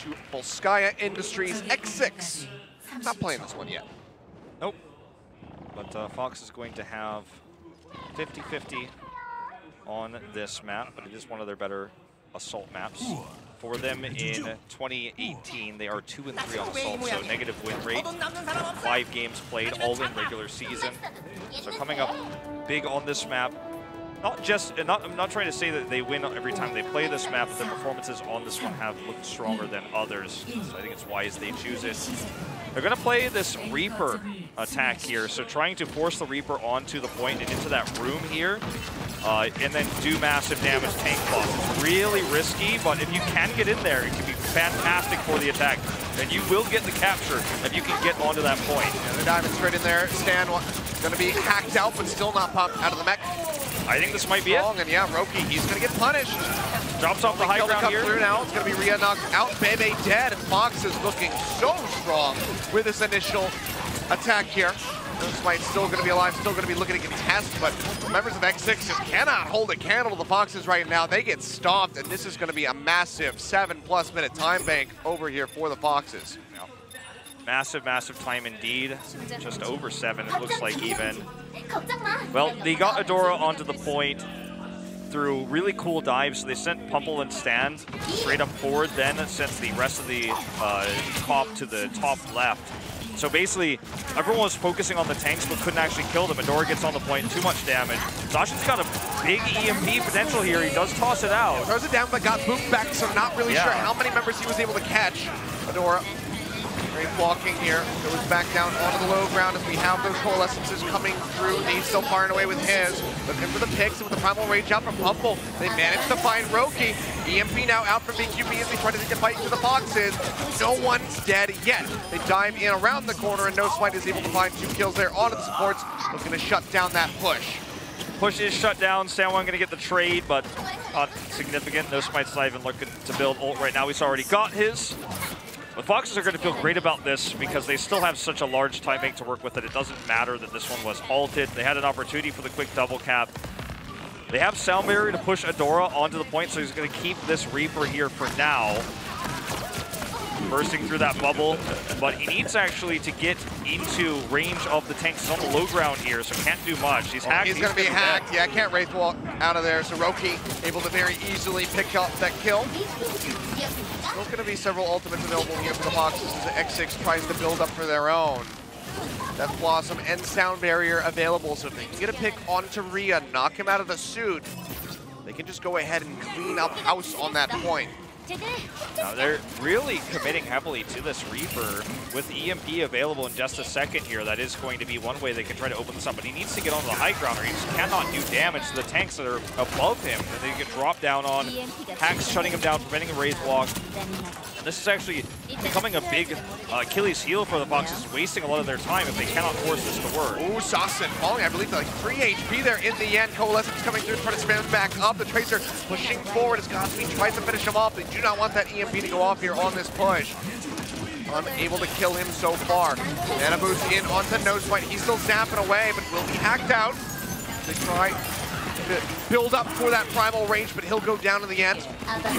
to Volskaya Industries. X6 not playing this one yet. Nope. But Fox is going to have 50-50 on this map, but it is one of their better assault maps. For them in 2018, they are 2-3 on assault, so negative win rate. 5 games played, all in regular season. So coming up big on this map. I'm not trying to say that they win every time they play this map, but their performances on this one have looked stronger than others. So I think it's wise they choose it. They're going to play this Reaper attack here, so trying to force the Reaper onto the point and into that room here, and then do massive damage tank boss. It's really risky, but if you can get in there, it can be fantastic for the attack. And you will get the capture if you can get onto that point. Yeah, the diamond straight in there. Stan going to be hacked out, but still not popped out of the mech. I think this might be it. And yeah, Roki, he's going to get punished. Drops off the high ground here. Through now. It's going to be Rhea knocked out. Bebe dead, and Fox is looking so strong with this initial attack here. No Smite still going to be alive, still going to be looking to contest, but members of X6 just cannot hold a candle to the Foxes right now. They get stomped, and this is going to be a massive 7+ minute time bank over here for the Foxes. Yeah. Massive, massive time indeed. Just over 7, it looks like even. Well, they got Adora onto the point through really cool dives. So they sent Pumple and Stand straight up forward, then sent the rest of the top to the top left. So basically, everyone was focusing on the tanks but couldn't actually kill them. Adora gets on the point, too much damage. Zashin's got a big EMP potential here. He does toss it out. Throws it down but got booped back, so not really sure how many members he was able to catch. Adora. Great walking here, goes back down onto the low ground as we have those coalescences coming through. He's still firing away with his. Looking for the picks with the primal rage out from Pumple. They managed to find Roki. EMP now out from BQB as they try to take a fight to the Foxes. No one's dead yet. They dive in around the corner and No Smite is able to find 2 kills there onto the supports. Looking to shut down that push. Push is shut down. Sanwan going to get the trade, but not significant. No Smite's not even looking to build ult right now. He's already got his. The Foxes are going to feel great about this because they still have such a large time bank to work with that it doesn't matter that this one was halted. They had an opportunity for the quick double cap. They have Sound Barrier to push Adora onto the point, so he's going to keep this Reaper here for now. Bursting through that bubble, but he needs actually to get into range of the tanks. He's on the low ground here, so can't do much. He's hacked. He's going to be hacked. Yeah, can't Wraith Wall out of there, so Roki able to very easily pick up that kill. Still going to be several ultimates available here for the Foxes as the X6 tries to build up for their own. Death Blossom and Sound Barrier available, so if they can get a pick onto Rhea, knock him out of the suit, they can just go ahead and clean up house on that point. Now they're really committing heavily to this Reaper with EMP available in just a second here. That is going to be one way they can try to open this up, but he needs to get onto the high ground or he just cannot do damage to the tanks that are above him that they can drop down on. Hacks shutting him down, preventing a raise walk. And this is actually becoming a big Achilles heel for the Foxes, wasting a lot of their time if they cannot force this to work. Ooh, Sassen falling, I believe, like 3 HP there in the end. Coalescence coming through, trying to spam him back up. The Tracer pushing forward as Godspeed tries to finish him off. They do not want that EMP to go off here on this push. Unable to kill him so far. Mana boost in onto No Smite. He's still snapping away, but will be hacked out. They try to build up for that primal range, but he'll go down in the end.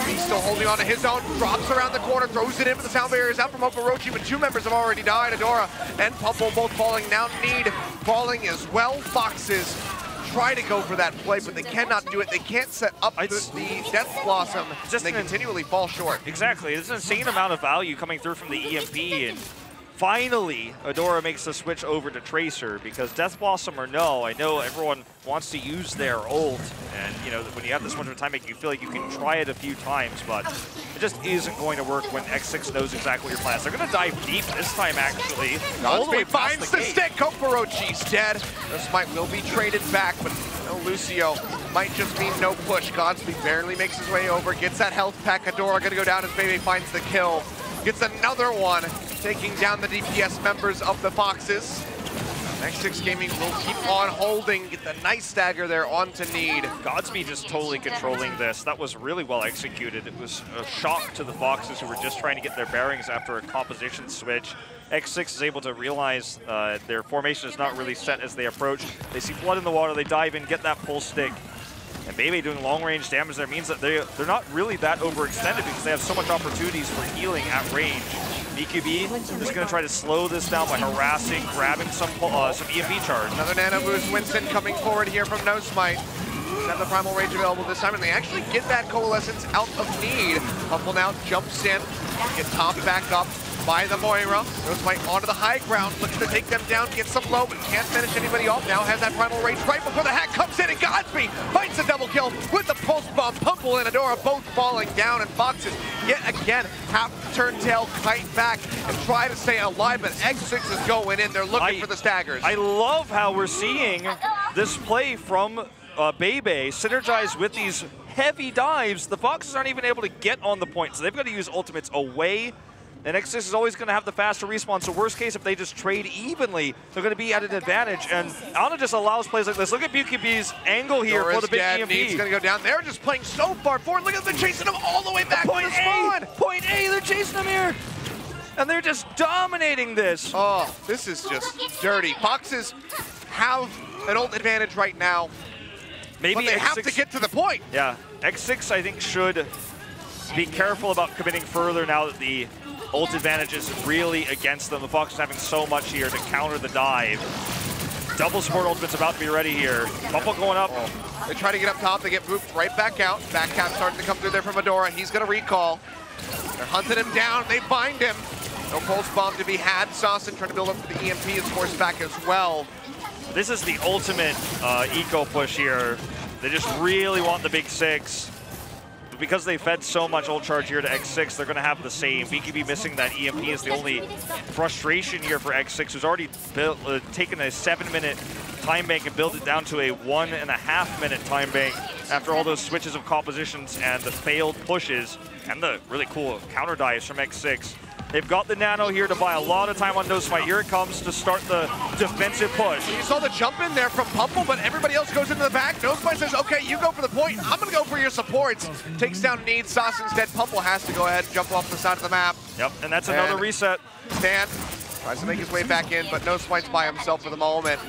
He's still holding on to his own, drops around the corner, throws it in, but the Sound Barrier is out from Orochi, but 2 members have already died. Adora and Pumple both falling. Now Need falling as well. Foxes try to go for that play, but they cannot do it. They can't set up the Death Blossom. They continually fall short. Exactly. There's an insane amount of value coming through from the EMP, and finally Adora makes the switch over to Tracer because Death Blossom or no, I know everyone wants to use their ult, and you know when you have this much of a time make you feel like you can try it a few times, but it just isn't going to work when X6 knows exactly your plans. They're going to dive deep this time actually. Godspeed finds the stick. Orochi's dead. No Smite will be traded back, but no Lucio might just mean no push. Godspeed barely makes his way over, gets that health pack. Adora going to go down as Bebe finds the kill. Gets another one, taking down the DPS members of the Foxes. X6-Gaming will keep on holding, get the nice stagger there onto Need. Godspeed just totally controlling this. That was really well executed. It was a shock to the Foxes who were just trying to get their bearings after a composition switch. X6 is able to realize their formation is not really set as they approach. They see blood in the water, they dive in, get that pull stick. And Bebe doing long-range damage there means that they're not really that overextended because they have so much opportunities for healing at range. BQB is going to try to slow this down by harassing, grabbing some EMP charge. Another nano boost. Winston coming forward here from No Smite. Have the Primal Rage available this time, and they actually get that Coalescence out of need. Humble now jumps in, get topped back up by the Moira. No Smite onto the high ground, looking to take them down, get some low, but can't finish anybody off. Now has that Primal Rage right before the hack comes in, and Godsby fights a double kill with the Pulse Bomb. Pumple and Adora both falling down, and Foxes yet again have to turn tail, kite back, and try to stay alive, but X6 is going in. They're looking for the staggers. I love how we're seeing this play from Bebe synergize with these heavy dives. The Foxes aren't even able to get on the point, so they've got to use ultimates away. And X6 is always going to have the faster respawn, so worst case, if they just trade evenly, they're going to be at an advantage. And Ana just allows plays like this. Look at BQB's angle here for the big EMP. He's going to go down. They're just playing so far forward. Look at them chasing him all the way back to the spawn. Point A, they're chasing him here. And they're just dominating this. Oh, this is just dirty. Foxes have an ult advantage right now. Maybe but they X6, have to get to the point. Yeah, X6 I think should be careful about committing further now that the ult advantage is really against them. The Foxes having so much here to counter the dive. Double support ultimate's about to be ready here. Bumble going up. Oh. They try to get up top, they get moved right back out. Back cap starting to come through there from Adora. He's gonna recall. They're hunting him down, they find him. No Pulse Bomb to be had. Saucin trying to build up for the EMP is forced back as well. This is the ultimate eco push here. They just really want the big six. But because they fed so much ult charge here to X6, they're going to have the same. BKB missing that EMP is the only frustration here for X6, who's already taken a 7-minute time bank and built it down to a 1.5-minute time bank after all those switches of compositions and the failed pushes and the really cool counter dives from X6. They've got the nano here to buy a lot of time on No Smite. Here it comes to start the defensive push. You saw the jump in there from Pumple, but everybody else goes into the back. No Smite says, okay, you go for the point. I'm going to go for your supports. Takes down Need. Saucin's dead. Pumple has to go ahead and jump off the side of the map. Yep, and that's another reset. Stan tries to make his way back in, but No Smite's by himself for the moment.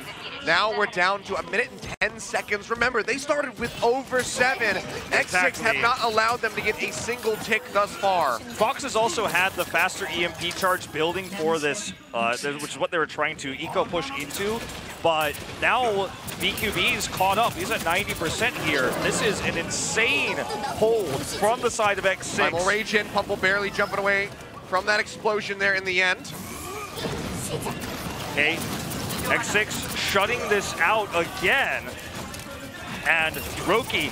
Now we're down to 1 minute and 10 seconds. Remember, they started with over 7. X6 have not allowed them to get a single tick thus far. Fox has also had the faster EMP charge building for this, which is what they were trying to eco push into. But now BQB's caught up. He's at 90% here. This is an insane hold from the side of X6. Primal Rage in, Pumple barely jumping away from that explosion there in the end. Okay. X6 shutting this out again. And Roki,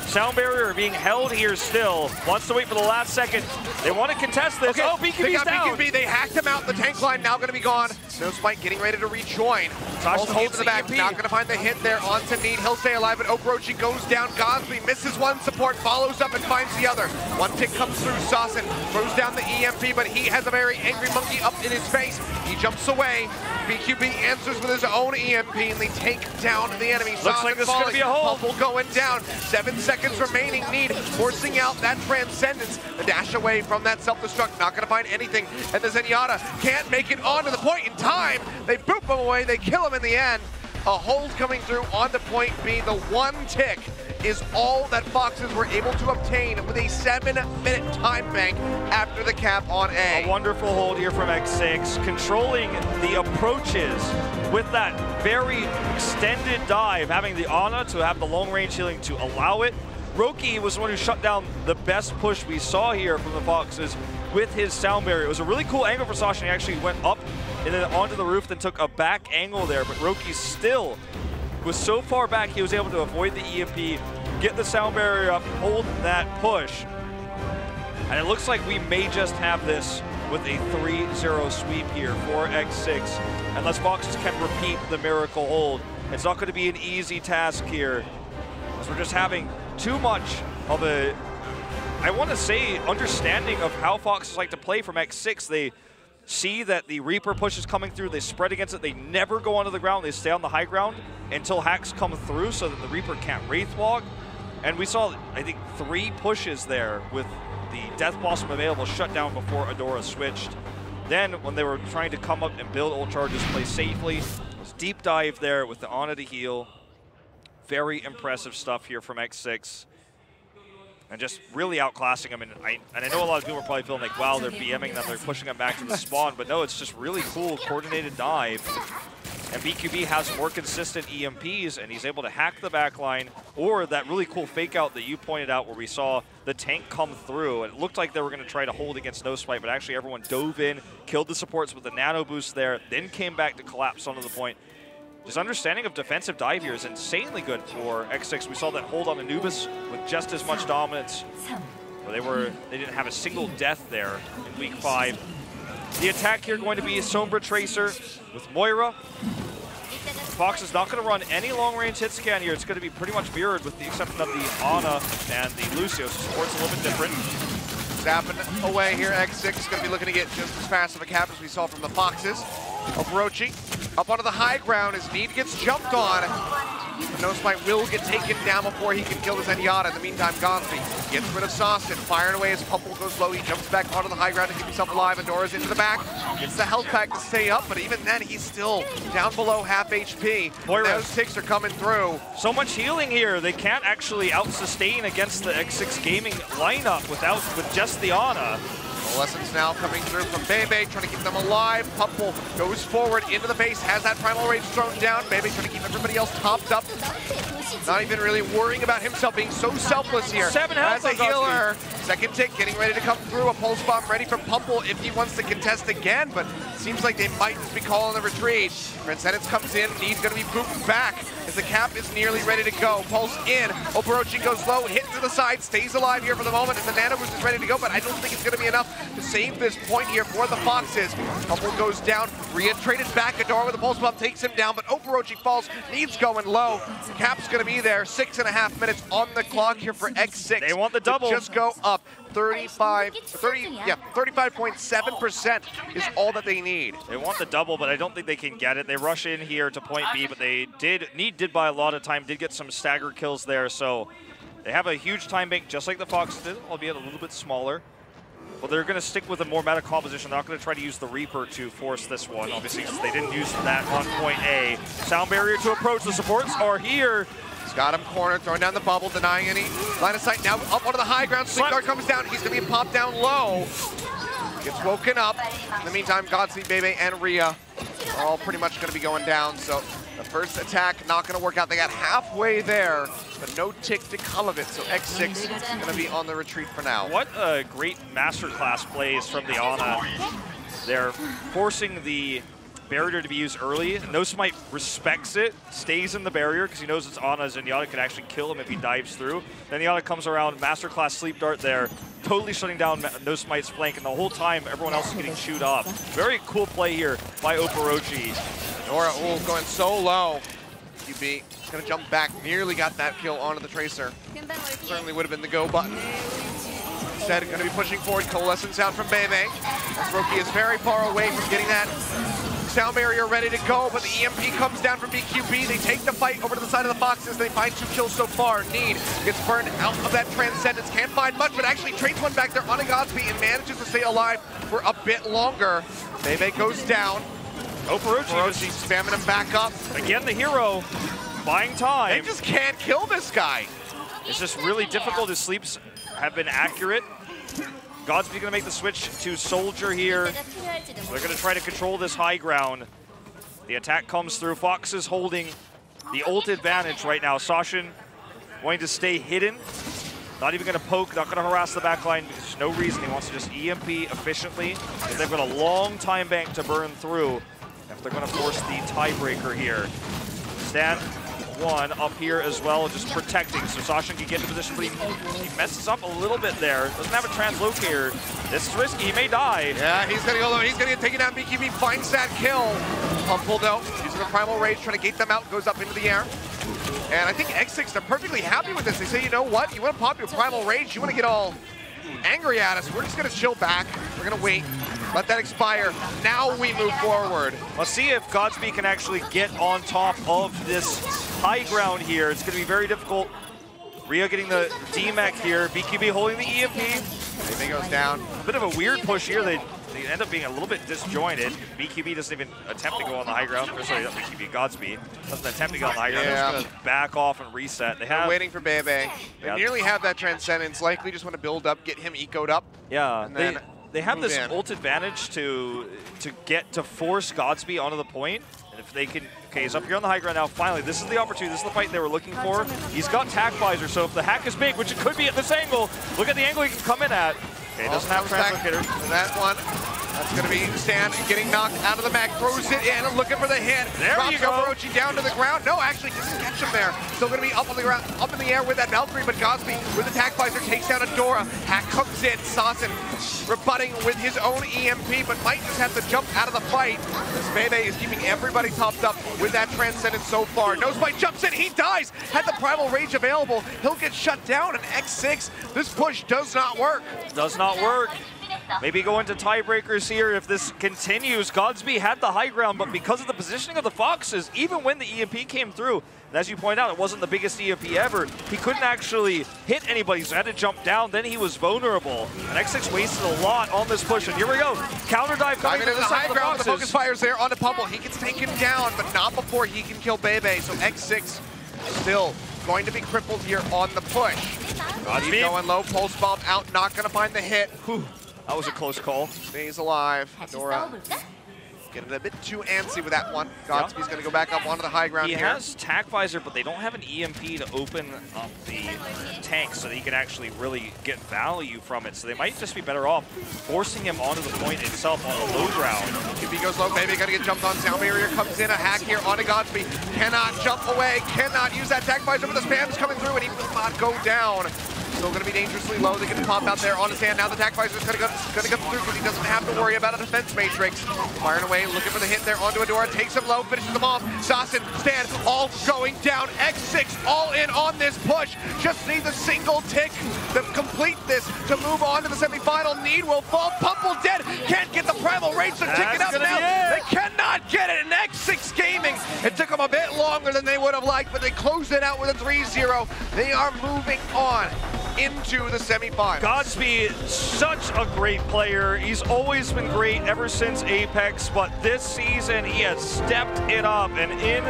sound barrier being held here still. Wants to wait for the last second. They want to contest this. Okay. Oh, BQB's down. BQB, they hacked him out. The tank line now going to be gone. No Smite getting ready to rejoin. Also holds in the back, not going to find the hit there. On to Need, he'll stay alive, but Okrochi goes down. Gosby misses one support, follows up and finds the other. One tick comes through, Saucin throws down the EMP, but he has a very angry monkey up in his face. He jumps away. BQB answers with his own EMP, and they take down the enemy. Looks like this is going to be a hold. Pumple going down. 7 seconds remaining. Need forcing out that Transcendence. The dash away from that self-destruct, not going to find anything. And the Zenyatta can't make it onto the point in time. They boop him away, they kill him in the end. A hold coming through onto point B. The 1 tick is all that Foxes were able to obtain with a 7-minute time bank after the cap on A. A wonderful hold here from X6, controlling the approaches with that very extended dive, having the Ana to have the long range healing to allow it. Roki was the one who shut down the best push we saw here from the Foxes with his sound barrier. It was a really cool angle for Sasha. He actually went up and then onto the roof, then took a back angle there, but Roki still was so far back he was able to avoid the EMP, get the sound barrier up, hold that push. And it looks like we may just have this with a 3-0 sweep here for X6, unless Foxes can repeat the miracle hold. It's not going to be an easy task here, as we're just having too much of a, I want to say, understanding of how Foxes like to play from X6. They see that the Reaper push is coming through, they spread against it, they never go onto the ground, they stay on the high ground until hacks come through so that the Reaper can't Wraith Walk. And we saw, I think, 3 pushes there with the Death Blossom available shut down before Adora switched. Then, when they were trying to come up and build ult charges, play safely, was deep dive there with the Ana to heal. Very impressive stuff here from X6. And just really outclassing them. And I know a lot of people are probably feeling like, wow, they're BMing them, they're pushing them back to the spawn. But no, it's just really cool, coordinated dive. And BQB has more consistent EMPs, and he's able to hack the backline, or that really cool fake out that you pointed out where we saw the tank come through. And it looked like they were going to try to hold against No Spite, but actually everyone dove in, killed the supports with the nano boost there, then came back to collapse onto the point. His understanding of defensive dive here is insanely good for X6. We saw that hold on Anubis with just as much dominance. But they didn't have a single death there in week 5. The attack here going to be a Sombra Tracer with Moira. Fox is not going to run any long-range hit scan here. It's going to be pretty much mirrored with the exception of the Ana and the Lucio. So support's a little bit different. Zapping away here. X6 is going to be looking to get just as fast of a cap as we saw from the Foxes. Orochi up onto the high ground as Need gets jumped on. But No Spite will get taken down before he can kill the Zenyatta. In the meantime, Gonfi gets rid of Sawston, firing away as Pumple goes low. He jumps back onto the high ground to keep himself alive. Adora's into the back, gets the health pack to stay up, but even then, he's still down below half HP. Those ticks are coming through. So much healing here. They can't actually out-sustain against the X6-Gaming lineup with just the Ana. Lessons now coming through from Bebe, trying to keep them alive. Pumple goes forward into the base, has that Primal Rage thrown down. Bebe trying to keep everybody else topped up. Not even really worrying about himself being so selfless here. 7 health as a healer. Second tick getting ready to come through. A pulse bomb ready for Pumple if he wants to contest again, but it seems like they might just be calling the retreat. Transcendence comes in, Need's going to be booped back as the cap is nearly ready to go. Pulse in, Orochi goes low, hit to the side, stays alive here for the moment as the nano boost is ready to go, but I don't think it's going to be enough to save this point here for the Foxes. Pumple goes down, Rhea traded back, Adora with a pulse bomb takes him down, but Orochi falls, Need's going low. Cap's going to be there, 6.5 minutes on the clock here for X6. They want the double. Just go up. 35.7% is all that they need. They want the double, but I don't think they can get it. They rush in here to point B, but Need did buy a lot of time, did get some stagger kills there, so they have a huge time bank just like the Fox did, albeit a little bit smaller. But they're going to stick with a more meta composition. They're not going to try to use the Reaper to force this one, obviously, since they didn't use that on point A. Sound barrier to approach. The supports are here. He's got him cornered, throwing down the bubble, denying any line of sight. Now up onto the high ground, Sleep Guard comes down. He's going to be popped down low. Gets woken up. In the meantime, Godspeed, Bebe, and Rhea are all pretty much going to be going down. So the first attack not going to work out. They got halfway there, but no tick to come of it. So X6 is going to be on the retreat for now. What a great masterclass plays from the Ana. They're forcing the barrier to be used early. No Smite respects it, stays in the barrier because he knows it's Ana. Zenyatta could actually kill him if he dives through. Then Zenyatta comes around, masterclass sleep dart there, totally shutting down No Smite's flank, and the whole time everyone else is getting chewed up. Very cool play here by Orochi. Nora going so low. QB going to jump back, nearly got that kill onto the Tracer. Certainly would have been the go button. Instead, going to be pushing forward, coalescence out from Bebe. Roki is very far away from getting that sound barrier ready to go, but the EMP comes down from BQB. They take the fight over to the side of the Foxes. They find 2 kills so far. Need gets burned out of that Transcendence. Can't find much, but actually trades one back there on a Godspeed and manages to stay alive for a bit longer. Bebe goes down. Orochi spamming him back up. Again, the hero buying time. They just can't kill this guy. It's just really difficult. His sleeps have been accurate. Godspeed going to make the switch to Soldier here. They're going to try to control this high ground. The attack comes through. Fox is holding the ult advantage right now. Sashin wanting to stay hidden. Not even going to poke, not going to harass the backline. There's no reason. He wants to just EMP efficiently. And they've got a long time bank to burn through if they're going to force the tiebreaker here. Stand one up here as well, just protecting, so Sasha can get into position, but he messes up a little bit there. Doesn't have a translocator. This is risky, he may die. Yeah, he's gonna go low, he's gonna get taken down. BQB finds that kill. Pumple though, using the Primal Rage, trying to gate them out, goes up into the air. And I think X6, they're perfectly happy with this. They say, you know what, you wanna pop your Primal Rage, you wanna get all angry at us, we're just gonna chill back, we're gonna wait. Let that expire. Now we move forward. Let's see if Godspeed can actually get on top of this high ground here. It's going to be very difficult. Rhea getting the DMAC here. BQB holding the EMP. Bebe goes down. A bit of a weird push here. They they end up being a little bit disjointed. BQB doesn't even attempt to go on the high ground. Or sorry, not BQB, Godspeed doesn't attempt to go on the high ground. They're just going to back off and reset. They're waiting for Bebe. They nearly have that Transcendence. Likely just want to build up, get him ecoed up. Yeah, and then they have this ult advantage to force Godspeed onto the point. And if they can, okay, he's up here on the high ground now. Finally, this is the opportunity. This is the fight they were looking for. He's got Tac Visor, so if the hack is big, which it could be at this angle, look at the angle he can come in at. Okay, doesn't have Translocator. That one. That's going to be Stan getting knocked out of the mech, throws it in, looking for the hit. There you go. Orochi down to the ground. No, actually doesn't catch him there. Still going to be up on the ground, up in the air with that Valkyrie, but Godspeed with the Tac Visor takes down Adora. Hack comes in, Sasson rebutting with his own EMP, but might just have to jump out of the fight. This Mayday is keeping everybody topped up with that Transcendence so far. Nosebite jumps in, he dies. Had the Primal Rage available. He'll get shut down, and X6, this push does not work. Does not work. Maybe go into tiebreakers here if this continues. Godspeed had the high ground, but because of the positioning of the Foxes, even when the EMP came through, and as you point out, it wasn't the biggest EMP ever, he couldn't actually hit anybody, so had to jump down, then he was vulnerable. And X6 wasted a lot on this push, and here we go. Counter dive coming to the side of the Foxes. The focus fires there onto Pummel. He gets taken down, but not before he can kill Bebe, so X6 still going to be crippled here on the push. Godspeed going low, pulse bomb out, not going to find the hit. Whew. That was a close call. Stays alive. Dora getting a bit too antsy with that one. Godspeed's going to go back up onto the high ground here. He has Tac Visor, but they don't have an EMP to open up the tank so that he can actually really get value from it. So they might just be better off forcing him onto the point itself on the low ground. If he goes low, maybe got to get jumped on. Sound Barrier comes in, a hack here onto Godspeed. Cannot jump away, cannot use that Tac Visor, but the spam's coming through and he will not go down. Still going to be dangerously low. They can pop out there on his hand. Now the Tac Visor is going to come through because he doesn't have to worry about a defense matrix. Firing away, looking for the hit there onto Adora. Takes him low, finishes him off. Sasson, Stan, all going down. X6 all in on this push. Just needs a single tick to complete this, to move on to the semifinal. Need will fall. Pumple dead. Can't get the Primal Rage to tick it up now. They cannot get it. And X6-Gaming, it took them a bit longer than they would have liked, but they closed it out with a 3-0. They are moving on into the semifinals. Godspeed, such a great player. He's always been great ever since Apex, but this season he has stepped it up. And in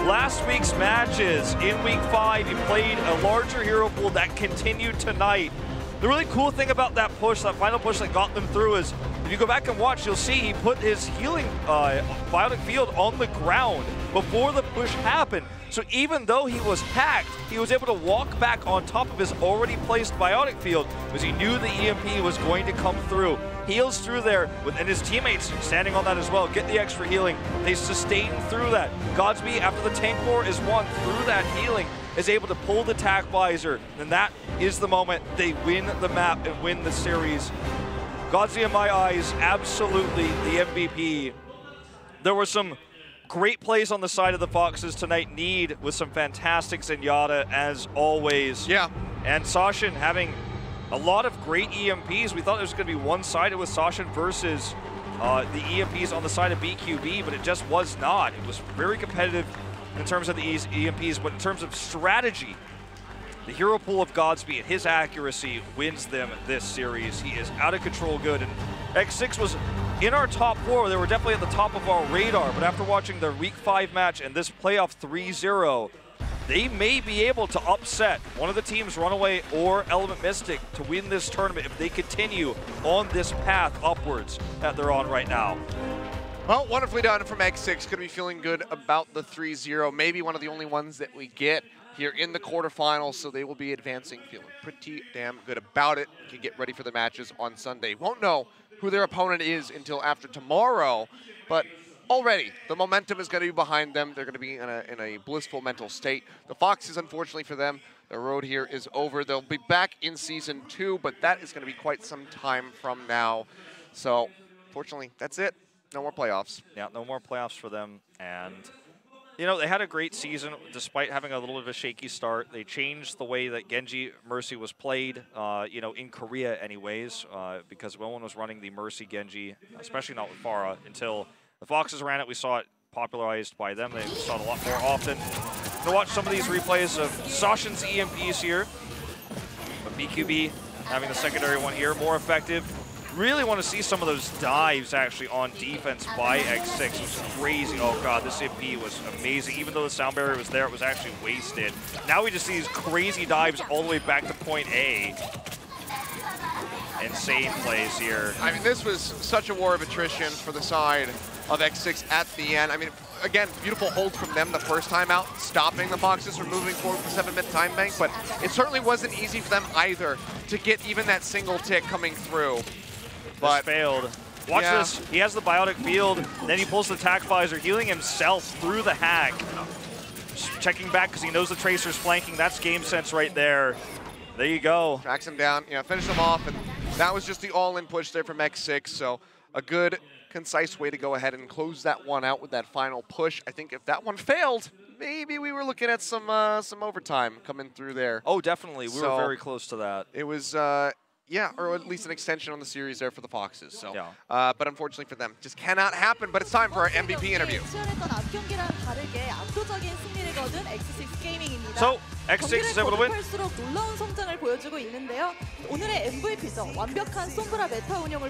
last week's matches, in week 5, he played a larger hero pool that continued tonight. The really cool thing about that push, that final push that got them through, is if you go back and watch, you'll see he put his healing biotic field on the ground before the push happened. So even though he was hacked, he was able to walk back on top of his already placed biotic field because he knew the EMP was going to come through. Heals through there, and his teammates standing on that as well, get the extra healing. They sustain through that. Godspeed, after the tank war is won through that healing, is able to pull the Tac Visor, and that is the moment they win the map and win the series. Godspeed, in my eyes, absolutely the MVP. There were some great plays on the side of the Foxes tonight. Need with some fantastic Zenyatta as always. Yeah. And Sashin having a lot of great EMPs. We thought it was going to be one-sided with Sashin versus the EMPs on the side of BQB, but it just was not. It was very competitive in terms of the EMPs, but in terms of strategy, the hero pool of Godspeed, his accuracy wins them this series. He is out of control good. And X6 was in our top 4. They were definitely at the top of our radar, but after watching their week 5 match and this playoff 3-0, they may be able to upset one of the teams, Runaway or Element Mystic, to win this tournament if they continue on this path upwards that they're on right now. Well, wonderfully done from X6. Going to be feeling good about the 3-0. Maybe one of the only ones that we get here in the quarterfinals, so they will be advancing, feeling pretty damn good about it. Can get ready for the matches on Sunday. Won't know who their opponent is until after tomorrow, but already the momentum is going to be behind them. They're going to be in a blissful mental state. The Foxes, unfortunately for them, the road here is over. They'll be back in Season 2, but that is going to be quite some time from now. So, fortunately, that's it. No more playoffs. Yeah, no more playoffs for them. And, you know, they had a great season despite having a little bit of a shaky start. They changed the way that Genji Mercy was played, you know, in Korea anyways, because no one was running the Mercy Genji, especially not with Pharah, until the Foxes ran it. We saw it popularized by them. They saw it a lot more often. To watch some of these replays of Sashin's EMPs here, but BQB having the secondary one here, more effective. Really want to see some of those dives actually on defense by X6. It was crazy. Oh god, this MP was amazing. Even though the sound barrier was there, it was actually wasted. Now we just see these crazy dives all the way back to point A. Insane plays here. I mean, this was such a war of attrition for the side of X6 at the end. I mean, again, beautiful hold from them the first time out, stopping the Foxes from moving forward with the 7-minute time bank, but it certainly wasn't easy for them either to get even that single tick coming through. But failed. Watch this. He has the biotic field, then he pulls the attack visor, healing himself through the hack. Just checking back because he knows the Tracer's flanking. That's game sense right there. There you go. Tracks him down, finish him off, and that was just the all-in push there from X6. So a good, concise way to go ahead and close that one out with that final push. I think if that one failed, maybe we were looking at some overtime coming through there. Oh, definitely. We were very close to that. It was, yeah, or at least an extension on the series there for the Foxes. So, but unfortunately for them, just cannot happen. But it's time for our MVP interview. So, X6 is able to win. They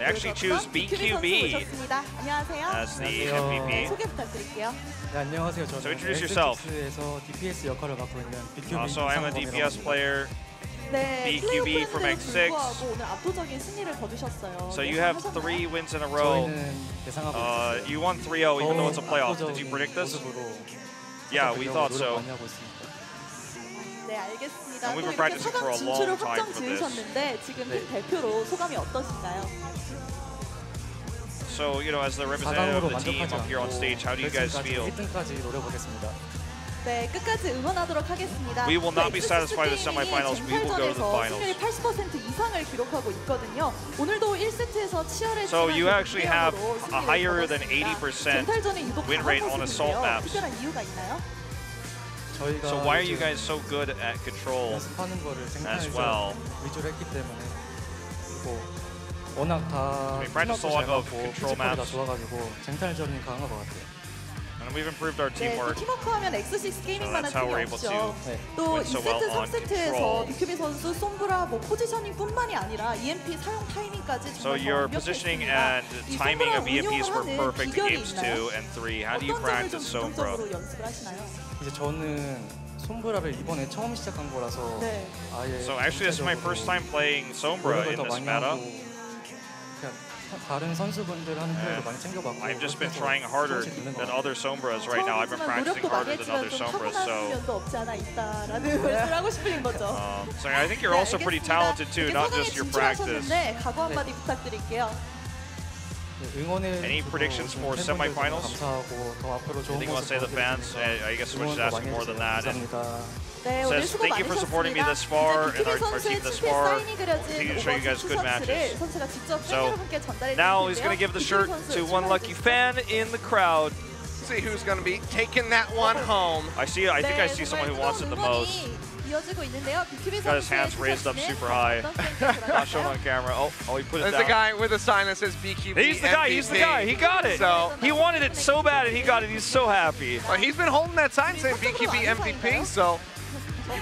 actually choose BQB as the MVP. So introduce yourself. Also, I'm a DPS player. BQB from X6. So you have 3 wins in a row. You won 3-0 even though it's a playoff. Did you predict this? Yeah, we thought so. And we've been practicing for a long time for this. So, as the representative of the team up here on stage, how do you guys feel? We will not be satisfied with semifinals. We will go to the finals. So you actually have a higher than 80% win rate on assault maps. So why are you guys so good at control as well? We practice a lot of control maps. And we've improved our teamwork. So that's how we're able to win so well on control. So your positioning and timing of EMPs were perfect in games 2 and 3. How do you practice Sombra? So actually this is my first time playing Sombra in this meta. I've just been trying harder than other Sombras right now. I've been practicing harder than other Sombras, so I think you're also pretty talented too, not just your practice. Any predictions for semifinals? Anything you want to say to the fans? I guess we're just asking more than that. And says, thank you for supporting me this far and our team this far. We'll continue to show you guys good matches. So now he's going to give the shirt to one lucky fan in the crowd. See who's going to be taking that one home. I think I see someone who wants it the most. Got his hands raised up super high. Not shown on camera. Oh, he put it down. There's the guy with a sign that says BQB. He's the guy. He's the guy. He got it. So he wanted it so bad, and he got it. He's so happy. Well, he's been holding that sign saying BQB MVP. So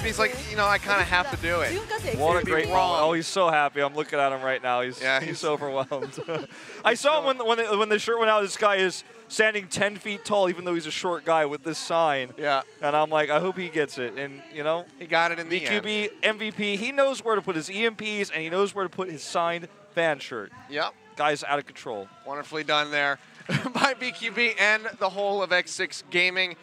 he's like, I kind of have to do it. What a great moment. Oh, he's so happy. I'm looking at him right now. He's so overwhelmed. I saw him when the shirt went out. This guy is standing 10 feet tall, even though he's a short guy with this sign. Yeah. And I'm like, I hope he gets it. And, he got it in the end. BQB, MVP, he knows where to put his EMPs, and he knows where to put his signed fan shirt. Yep. Guy's out of control. Wonderfully done there by BQB and the whole of X6-Gaming.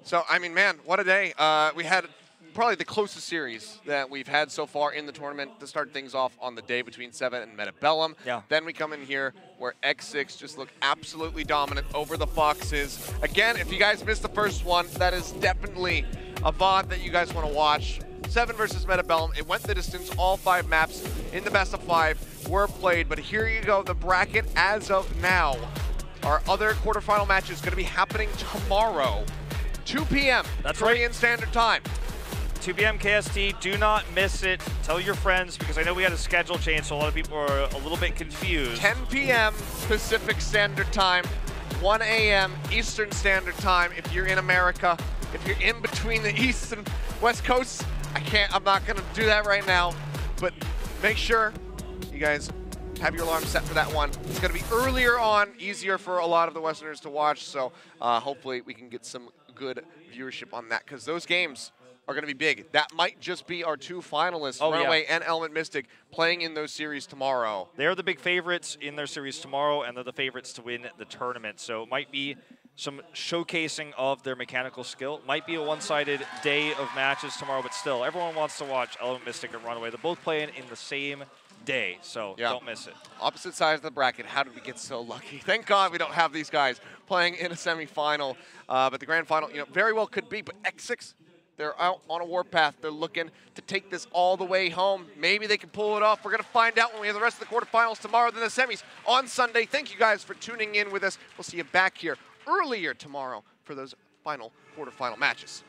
So, I mean, man, what a day. We had probably the closest series that we've had so far in the tournament to start things off on the day between Seven and Metabellum. Yeah. Then we come in here where X6 just look absolutely dominant over the Foxes. Again, if you guys missed the first one, that is definitely a VOD that you guys want to watch. 7 versus Metabellum. It went the distance. All 5 maps in the best of 5 were played. But here you go, the bracket as of now. Our other quarterfinal match is going to be happening tomorrow, 2 p.m. That's Korean Standard Time. 2 p.m. KST, do not miss it. Tell your friends, because I know we had a schedule change, so a lot of people are a little bit confused. 10 p.m. Pacific Standard Time, 1 a.m. Eastern Standard Time. If you're in America, if you're in between the East and West Coasts, I'm not gonna do that right now, but make sure you guys have your alarm set for that one. It's going to be earlier on, easier for a lot of the Westerners to watch, so hopefully we can get some good viewership on that, because those games are going to be big. That might just be our 2 finalists, Runaway and Element Mystic, playing in those series tomorrow. They're the big favorites in their series tomorrow, and they're the favorites to win the tournament. So it might be some showcasing of their mechanical skill. Might be a one-sided day of matches tomorrow, but still, everyone wants to watch Element Mystic and Runaway. They're both playing in the same day, so don't miss it. Opposite sides of the bracket. How did we get so lucky? Thank God we don't have these guys playing in a semifinal. But the grand final, very well could be. But X6, they're out on a warpath. They're looking to take this all the way home. Maybe they can pull it off. We're going to find out when we have the rest of the quarterfinals tomorrow, then the semis on Sunday. Thank you guys for tuning in with us. We'll see you back here earlier tomorrow for those final quarterfinal matches.